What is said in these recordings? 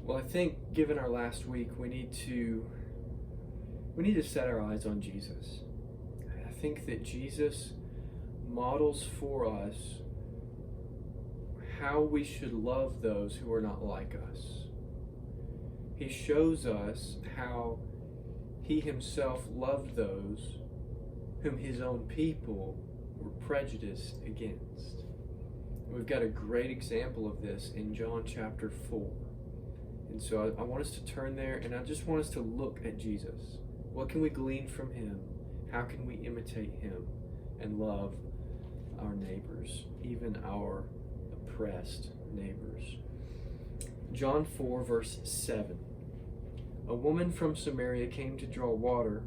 Well, I think given our last week, we need to set our eyes on Jesus. I think that Jesus models for us how we should love those who are not like us. He shows us how he himself loved those whom his own people were prejudiced against. We've got a great example of this in John chapter 4. And so I want us to turn there, and I just want us to look at Jesus. What can we glean from him? How can we imitate him and love our neighbors, even our oppressed neighbors? John 4, verse 7. A woman from Samaria came to draw water.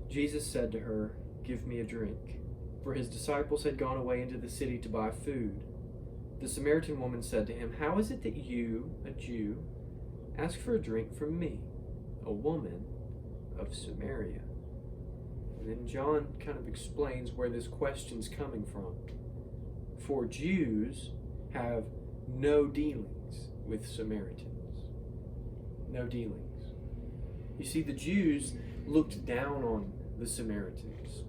Jesus said to her, "Give me a drink." For his disciples had gone away into the city to buy food. The Samaritan woman said to him, "How is it that you, a Jew, ask for a drink from me, a woman of Samaria?" And then John kind of explains where this question's coming from. For Jews have no dealings with Samaritans. No dealings. You see, the Jews looked down on the Samaritans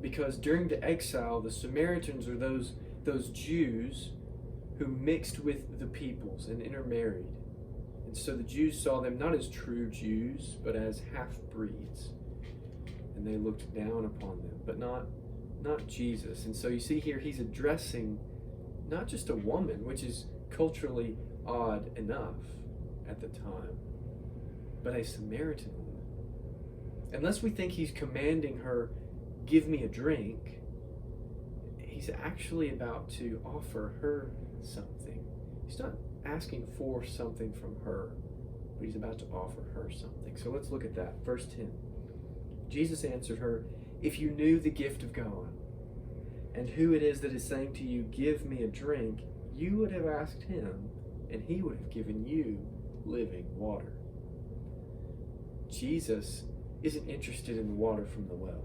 because during the exile, the Samaritans are those Jews who mixed with the peoples and intermarried. And so the Jews saw them not as true Jews, but as half-breeds. And they looked down upon them, but not Jesus. And so you see here, he's addressing not just a woman, which is culturally odd enough at the time, but a Samaritan woman. Unless we think he's commanding her, "Give me a drink," he's actually about to offer her something. He's not asking for something from her, but he's about to offer her something. So let's look at that. Verse 10. Jesus answered her, "If you knew the gift of God, and who it is that is saying to you, 'Give me a drink,' you would have asked him, and he would have given you living water." Jesus isn't interested in the water from the well.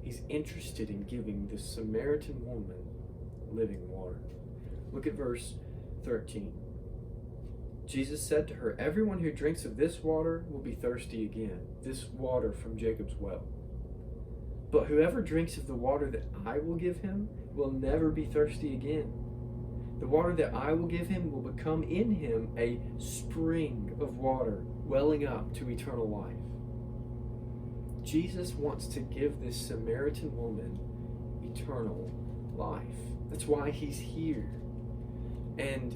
He's interested in giving the Samaritan woman living water. Look at verse 13. Jesus said to her, "Everyone who drinks of this water will be thirsty again, this water from Jacob's well. But whoever drinks of the water that I will give him will never be thirsty again. The water that I will give him will become in him a spring of water welling up to eternal life." Jesus wants to give this Samaritan woman eternal life. That's why he's here. And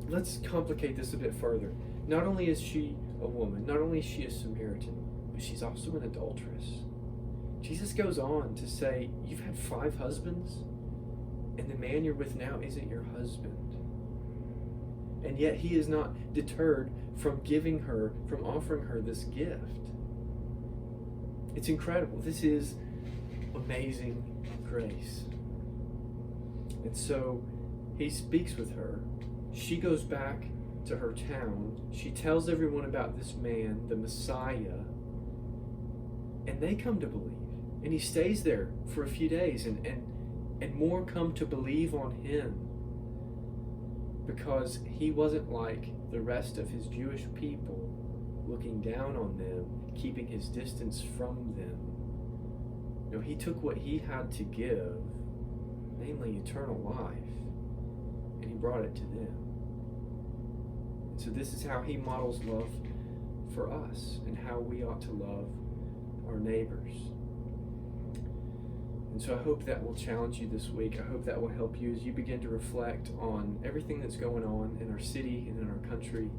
let's complicate this a bit further. Not only is she a woman, not only is she a Samaritan, but she's also an adulteress. Jesus goes on to say, "You've had 5 husbands, and the man you're with now isn't your husband." And yet he is not deterred from offering her this gift. It's incredible. This is amazing grace. And so he speaks with her. She goes back to her town. She tells everyone about this man, the Messiah, and they come to believe. And he stays there for a few days, and more come to believe on him because he wasn't like the rest of his Jewish people, looking down on them, keeping his distance from them. No, he took what he had to give, namely eternal life, and he brought it to them. And so this is how he models love for us and how we ought to love our neighbors. And so I hope that will challenge you this week. I hope that will help you as you begin to reflect on everything that's going on in our city and in our country,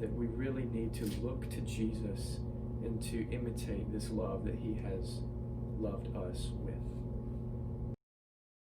that we really need to look to Jesus and to imitate this love that he has loved us with.